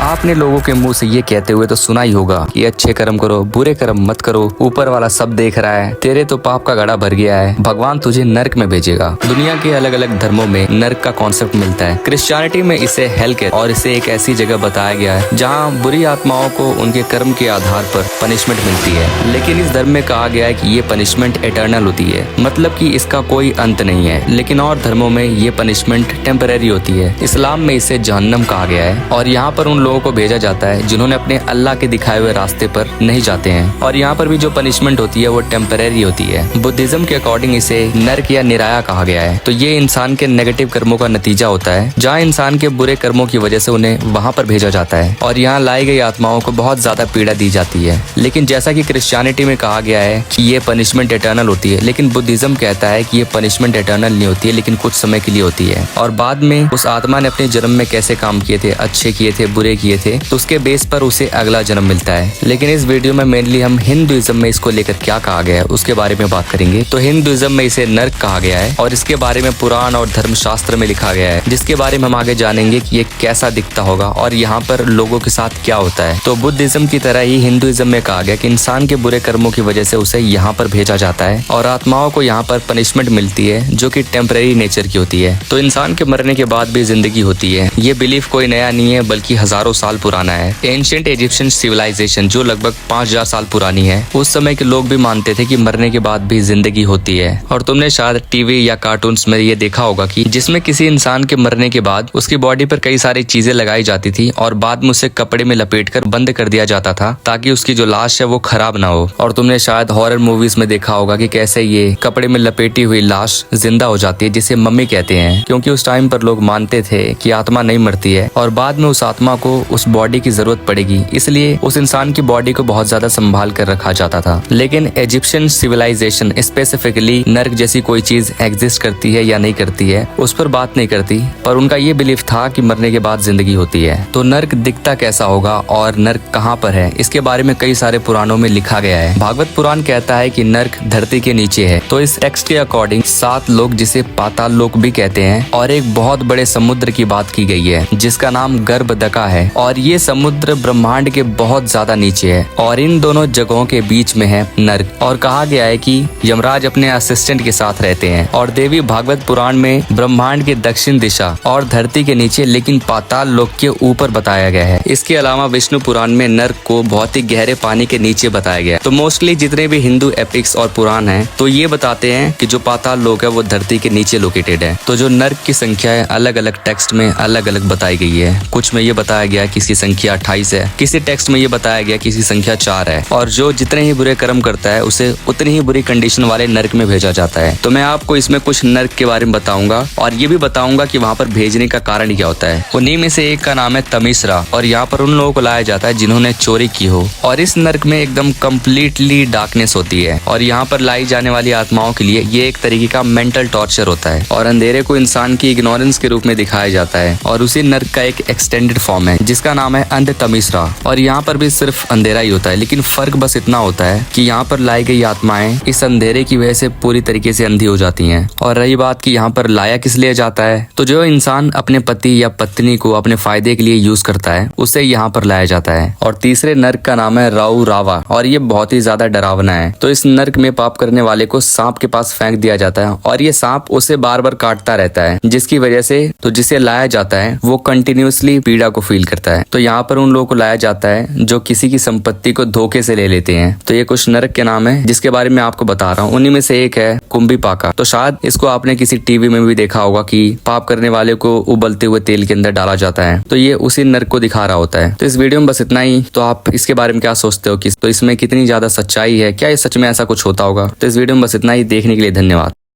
आपने लोगों के मुंह से ये कहते हुए तो सुना ही होगा कि अच्छे कर्म करो, बुरे कर्म मत करो, ऊपर वाला सब देख रहा है, तेरे तो पाप का घड़ा भर गया है, भगवान तुझे नर्क में भेजेगा। दुनिया के अलग अलग धर्मों में नर्क का कॉन्सेप्ट मिलता है। क्रिश्चियनिटी में इसे हेल कहते हैं और इसे एक ऐसी जगह बताया गया है जहाँ बुरी आत्माओं को उनके कर्म के आधार पर पनिशमेंट मिलती है। लेकिन इस धर्म में कहा गया है कि ये पनिशमेंट एटर्नल होती है, मतलब कि इसका कोई अंत नहीं है। लेकिन और धर्मों में ये पनिशमेंट टेम्परेरी होती है। इस्लाम में इसे जहन्नम कहा गया है और यहाँ पर उन लोगों को भेजा जाता है जिन्होंने अपने अल्लाह के दिखाए हुए रास्ते पर नहीं जाते हैं। और यहाँ पर भी जो पनिशमेंट होती है वो टेम्परेरी होती है। बुद्धिज्म के अकॉर्डिंग इसे नर्क या निराया कहा गया है। तो ये इंसान के नेगेटिव कर्मों का नतीजा होता है, जहाँ इंसान के बुरे कर्मों की वजह से उन्हें वहाँ पर भेजा जाता है और यहाँ लाई गई आत्माओं को बहुत ज्यादा पीड़ा दी जाती है। लेकिन जैसा कि क्रिश्चियनिटी में कहा गया है कि ये पनिशमेंट एटर्नल होती है, लेकिन बुद्धिज्म कहता है कि ये पनिशमेंट एटर्नल नहीं होती है, लेकिन कुछ समय के लिए होती है। और बाद में उस आत्मा ने अपने जन्म में कैसे काम किए थे, अच्छे किए थे, बुरे किए थे, तो उसके बेस पर उसे अगला जन्म मिलता है। लेकिन इस वीडियो में मेनली हम हिंदुइज्म में इसको लेकर क्या कहा गया है उसके बारे में बात करेंगे। तो हिंदुइज्म में इसे नर्क कहा गया है और इसके बारे में पुराण और धर्मशास्त्र में लिखा गया है, जिसके बारे में हम आगे जानेंगे कि ये कैसा दिखता होगा और यहाँ पर लोगों के साथ क्या होता है। तो बुद्धिज्म की तरह ही हिंदुइज्म में कहा गया कि इंसान के बुरे कर्मों की वजह से उसे यहाँ पर भेजा जाता है और आत्माओं को यहाँ पर पनिशमेंट मिलती है जो कि टेम्परेरी नेचर की होती है। तो इंसान के मरने के बाद भी जिंदगी होती है। ये बिलीफ कोई नया नहीं है बल्कि हजारों साल पुराना है। एंशिएंट इजिप्शियन सिविलाइजेशन जो लगभग 5000 साल पुरानी है, उस समय के लोग भी मानते थे कि मरने के बाद भी जिंदगी होती है। और तुमने शायद टीवी या कार्टून्स में ये देखा होगा कि जिसमें किसी इंसान के मरने के बाद उसकी बॉडी पर कई सारी चीजें लगाई जाती थी और बाद में उसे कपड़े में लपेटकर बंद कर दिया जाता था ताकि उसकी जो लाश है वो खराब ना हो। और तुमने शायद हॉरर मूवीज में देखा होगा कि कैसे ये कपड़े में लपेटी हुई लाश जिंदा हो जाती है, जिसे मम्मी कहते हैं, क्योंकि उस टाइम पर लोग मानते थे कि आत्मा नहीं मरती है और बाद में उस आत्मा को उस बॉडी की जरूरत पड़ेगी, इसलिए उस इंसान की बॉडी को बहुत ज्यादा संभाल कर रखा जाता था। लेकिन इजिप्शियन सिविलाइजेशन स्पेसिफिकली नर्क जैसी कोई चीज एग्जिस्ट करती है या नहीं करती है उस पर बात नहीं करती, पर उनका ये बिलीफ था कि मरने के बाद जिंदगी होती है। तो नर्क दिखता कैसा होगा और नर्क कहाँ पर है, इसके बारे में कई सारे पुराणों में लिखा गया है। भागवत पुराण कहता है कि नर्क धरती के नीचे है। तो इस टेक्स्ट के अकॉर्डिंग 7 लोक जिसे पाताल लोक भी कहते हैं और एक बहुत बड़े समुद्र की बात की गई है जिसका नाम गर्भदका है और ये समुद्र ब्रह्मांड के बहुत ज्यादा नीचे है और इन दोनों जगहों के बीच में है नर्क। और कहा गया है कि यमराज अपने असिस्टेंट के साथ रहते हैं और देवी भागवत पुराण में ब्रह्मांड के दक्षिण दिशा और धरती के नीचे लेकिन पाताल लोक के ऊपर बताया गया है। इसके अलावा विष्णु पुराण में नर्क को बहुत ही गहरे पानी के नीचे बताया गया है। तो मोस्टली जितने भी हिंदू एपिक्स और पुराण हैं तो ये बताते हैं कि जो पाताल लोक है वो धरती के नीचे लोकेटेड है। तो जो नर्क की संख्या है अलग अलग टेक्स्ट में अलग अलग बताई गई है। कुछ में ये बताया गया किसी संख्या 28 है, किसी टेक्स्ट में ये बताया गया किसी संख्या 4 है। और जो जितने ही बुरे कर्म करता है उसे उतनी ही बुरी कंडीशन वाले नर्क में भेजा जाता है। तो मैं आपको इसमें कुछ नर्क के बारे में बताऊंगा और ये भी बताऊंगा कि वहाँ पर भेजने का कारण क्या होता है। उन्हीं में से एक का नाम है तमिश्रा और यहाँ पर उन लोगों को लाया जाता है जिन्होंने चोरी की हो। और इस नर्क में एकदम कम्प्लीटली डार्कनेस होती है और यहाँ पर लाई जाने वाली आत्माओं के लिए ये एक तरीके का मेंटल टॉर्चर होता है और अंधेरे को इंसान की इग्नोरेंस के रूप में दिखाया जाता है। और उसी नर्क का एक एक्सटेंडेड फॉर्म है जिसका नाम है अंध तमिश्रा और यहाँ पर भी सिर्फ अंधेरा ही होता है, लेकिन फर्क बस इतना होता है कि यहाँ पर लाई गई आत्माएं इस अंधेरे की वजह से पूरी तरीके से अंधी हो जाती हैं। और रही बात कि यहाँ पर लाया किस लिए जाता है, तो जो इंसान अपने पति या पत्नी को अपने फायदे के लिए यूज करता है उसे यहाँ पर लाया जाता है। और तीसरे नर्क का नाम है राउ रावा और ये बहुत ही ज्यादा डरावना है। तो इस नर्क में पाप करने वाले को सांप के पास फेंक दिया जाता है और ये सांप उसे बार बार काटता रहता है, जिसकी वजह से तो जिसे लाया जाता है वो कंटिन्यूअसली पीड़ा को फील करता है। तो यहाँ पर उन लोगों को लाया जाता है जो किसी की संपत्ति को धोखे से ले लेते हैं। तो ये कुछ नर्क के नाम है जिसके बारे में आपको बता रहा हूँ। उन्हीं में से एक है कुंभी पाका। तो शायद इसको आपने किसी टीवी में भी देखा होगा कि पाप करने वाले को उबलते हुए तेल के अंदर डाला जाता है। तो ये उसी नर्क को दिखा रहा होता है। तो इस वीडियो में बस इतना ही। तो आप इसके बारे में क्या सोचते हो कि तो इसमें कितनी ज्यादा सच्चाई है, क्या ये सच में ऐसा कुछ होता होगा? तो इस वीडियो में बस इतना ही। देखने के लिए धन्यवाद।